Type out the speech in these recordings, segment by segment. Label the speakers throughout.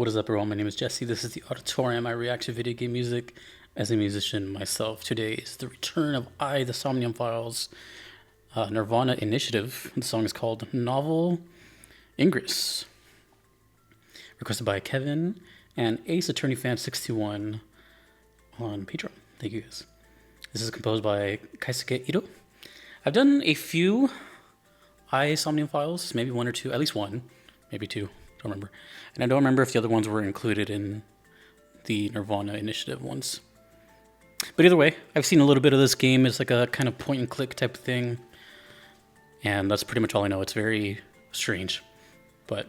Speaker 1: What is up, everyone? My name is Jesse. This is the Auditorium. I react to video game music as a musician myself. Today is the return of the Somnium Files nirvanA initiative. The song is called Novel Ingress. Requested by Kevin and Ace Attorney Fan 621 on Patreon. Thank you guys. This is composed by Kaisuke Ito. I've done a few Somnium Files, maybe one or two, at least one, maybe two. Don't remember. And I don't remember if the other ones were included in the nirvanA initiative ones. But either way, I've seen a little bit of this game. It's like a kind of point and click type of thing. And that's pretty much all I know. It's very strange. But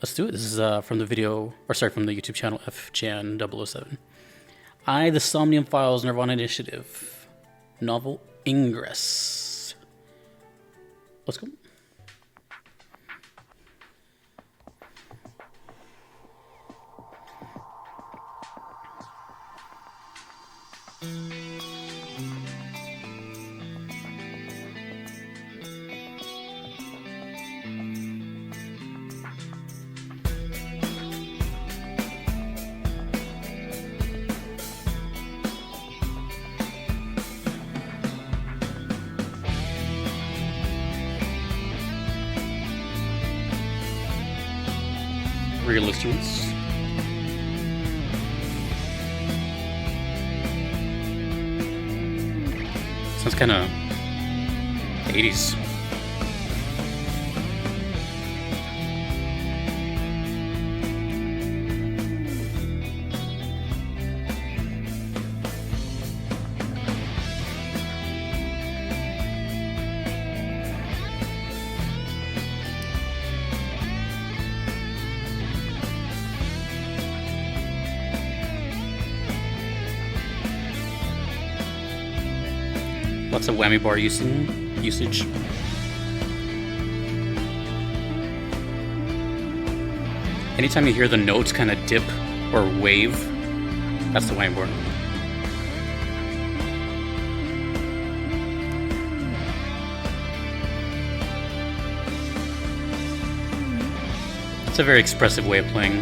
Speaker 1: let's do it. This is from the YouTube channel FJan007. The Somnium Files nirvanA initiative. Novel Ingress. Let's go. Real instruments. Sounds kind of 80s. Lots of whammy bar usage. Anytime you hear the notes kind of dip or wave, that's the whammy bar. It's a very expressive way of playing.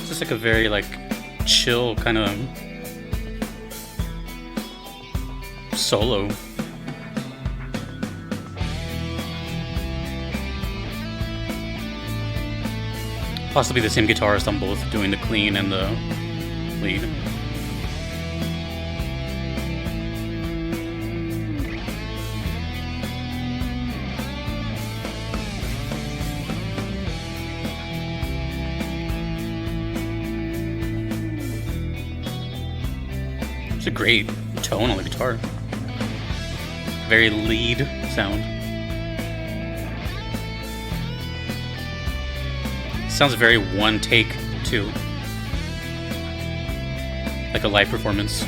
Speaker 1: It's just like a very chill kind of solo. Possibly the same guitarist on both, doing the clean and the lead. It's a great tone on the guitar. Very lead sound. Sounds very one take too. Like a live performance.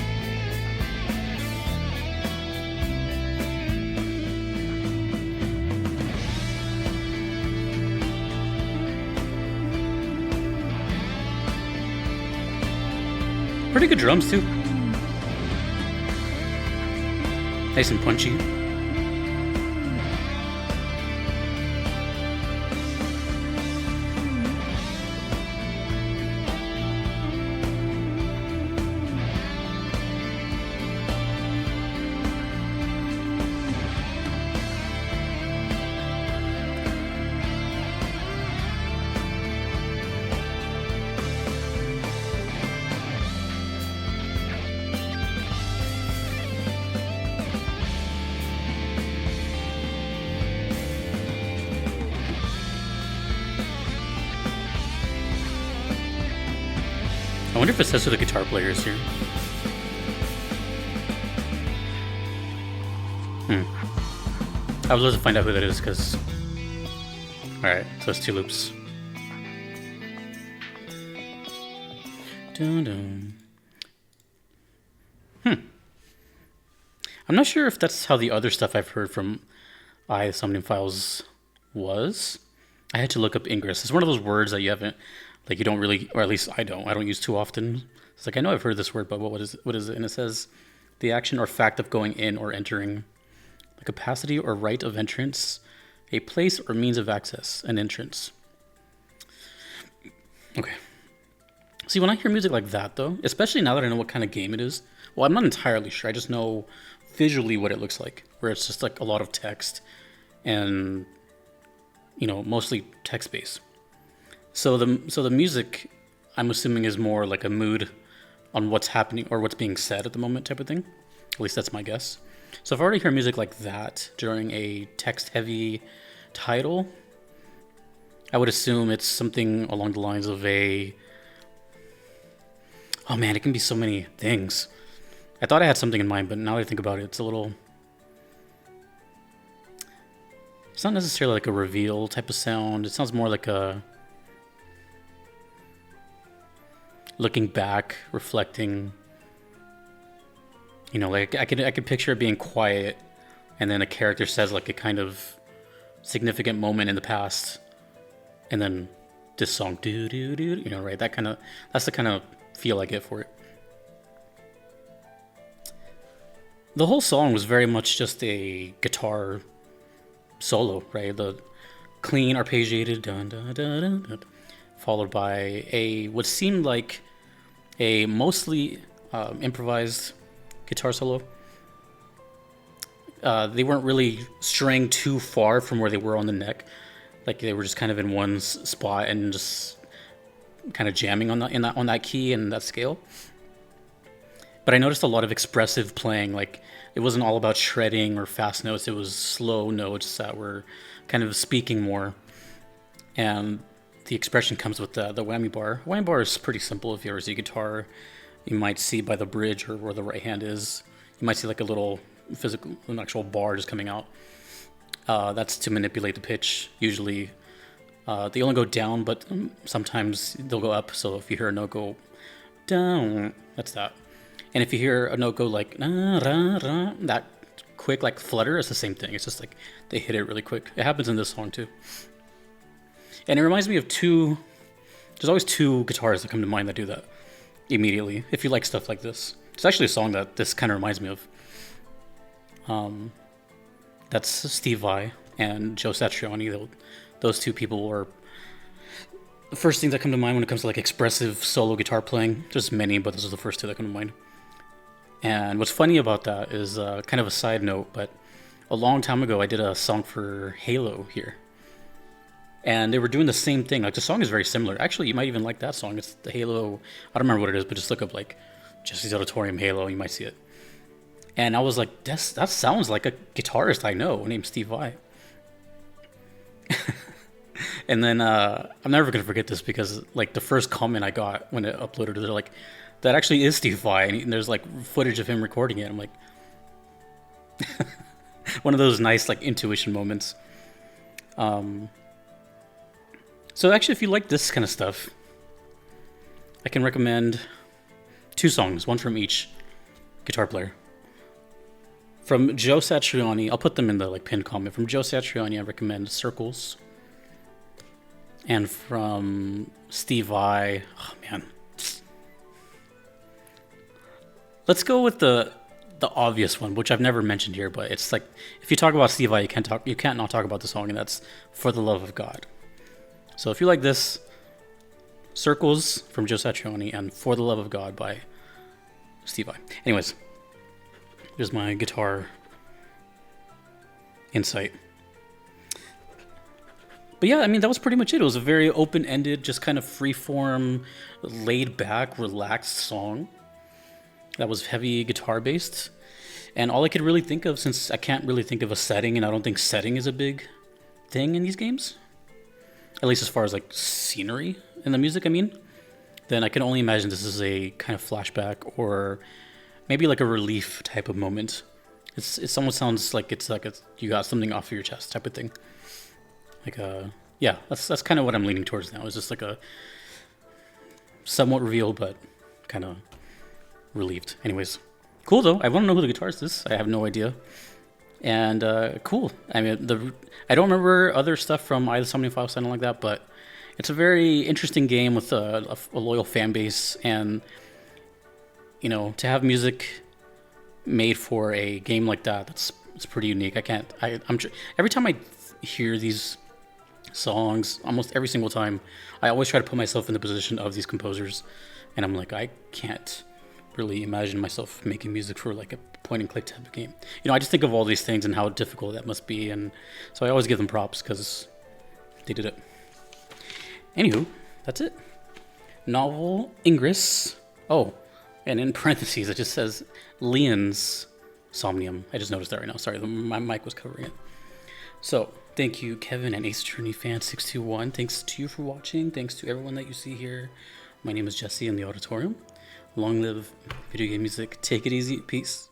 Speaker 1: Pretty good drums too. Nice and punchy. wonder if it says who the guitar player is here. I would love to find out who that is, because... Alright, so it's 2 loops. Dun dun. I'm not sure if that's how the other stuff I've heard from the Somnium Files was. I had to look up Ingress. It's one of those words that you haven't, like, you don't really, or at least I don't use too often. It's like, I know I've heard this word, but what is it? And it says, the action or fact of going in or entering, the capacity or right of entrance, a place or means of access, an entrance. Okay. See, when I hear music like that, though, especially now that I know what kind of game it is, well, I'm not entirely sure. I just know visually what it looks like, where it's just like a lot of text and, you know, mostly text-based. So the music, I'm assuming, is more like a mood on what's happening or what's being said at the moment type of thing. At least that's my guess. So if I already hear music like that during a text-heavy title, I would assume it's something along the lines of a... Oh man, it can be so many things. I thought I had something in mind, but now that I think about it, it's a little... It's not necessarily like a reveal type of sound. It sounds more like a... looking back, reflecting... You know, like I could picture it being quiet, and then a character says like a kind of significant moment in the past, and then this song, do do do, you know, right? That's the kind of feel I get for it. The whole song was very much just a guitar solo, right? The clean arpeggiated dun dun dun dun, dun, followed by a what seemed like a mostly improvised guitar solo. They weren't really straying too far from where they were on the neck. Like they were just kind of in one spot and just kind of jamming on that key and that scale. But I noticed a lot of expressive playing. Like it wasn't all about shredding or fast notes. It was slow notes that were kind of speaking more. And the expression comes with the whammy bar. Whammy bar is pretty simple. If you ever see a guitar, you might see by the bridge or where the right hand is, you might see like a little an actual bar just coming out. That's to manipulate the pitch. Usually they only go down, but sometimes they'll go up. So if you hear a note go down, that's that. And if you hear a note go like that quick, like flutter, it's the same thing. It's just like they hit it really quick. It happens in this song too. And it reminds me of there's always 2 guitars that come to mind that do that immediately, if you like stuff like this. It's actually a song that this kind of reminds me of. That's Steve Vai and Joe Satriani. Those 2 people were the first things that come to mind when it comes to like expressive solo guitar playing. There's many, but those are the first 2 that come to mind. And what's funny about that is kind of a side note, but a long time ago I did a song for Halo here. And they were doing the same thing. Like the song is very similar. Actually, you might even like that song. It's the Halo. I don't remember what it is, but just look up like Jesse's Auditorium Halo. You might see it. And I was like, that sounds like a guitarist I know named Steve Vai. And then I'm never gonna forget this because like the first comment I got when it uploaded, they're like, that actually is Steve Vai, and there's like footage of him recording it. I'm like, one of those nice like intuition moments. So actually, if you like this kind of stuff, I can recommend 2 songs, one from each guitar player. From Joe Satriani, I'll put them in the like pinned comment. From Joe Satriani, I recommend Circles. And from Steve Vai, oh man, let's go with the obvious one, which I've never mentioned here, but it's like if you talk about Steve Vai, you can't not talk about the song, and that's For the Love of God. So if you like this, Circles from Joe Satriani and For the Love of God by Steve Vai. Anyways, here's my guitar insight. But yeah, I mean, that was pretty much it. It was a very open-ended, just kind of free-form, laid-back, relaxed song that was heavy guitar-based. And all I could really think of, since I can't really think of a setting, and I don't think setting is a big thing in these games, at least as far as like scenery in the music, I mean, then I can only imagine this is a kind of flashback or maybe like a relief type of moment. It almost sounds like it's like you got something off of your chest type of thing. Like yeah, that's kind of what I'm leaning towards now. It's just like a somewhat revealed but kind of relieved. Anyways, cool though. I want to know who the guitarist is. I have no idea. And cool. I mean, I don't remember other stuff from either Somnium Files, something like that, but it's a very interesting game with a loyal fan base, and you know, to have music made for a game like that, it's pretty unique. Every time I hear these songs, almost every single time, I always try to put myself in the position of these composers, and I'm like, I can't really imagine myself making music for like a point and click type of game. You know, I just think of all these things and how difficult that must be, and so I always give them props because they did it. Anywho, that's it. Novel Ingress. Oh, and in parentheses it just says Leon's Somnium. I just noticed that right now. Sorry, my mic was covering it. So thank you, Kevin and Ace Attorney Fan 621. Thanks to you for watching. Thanks to everyone that you see here. My name is Jesse in the auditorium. Long live video game music. Take it easy. Peace.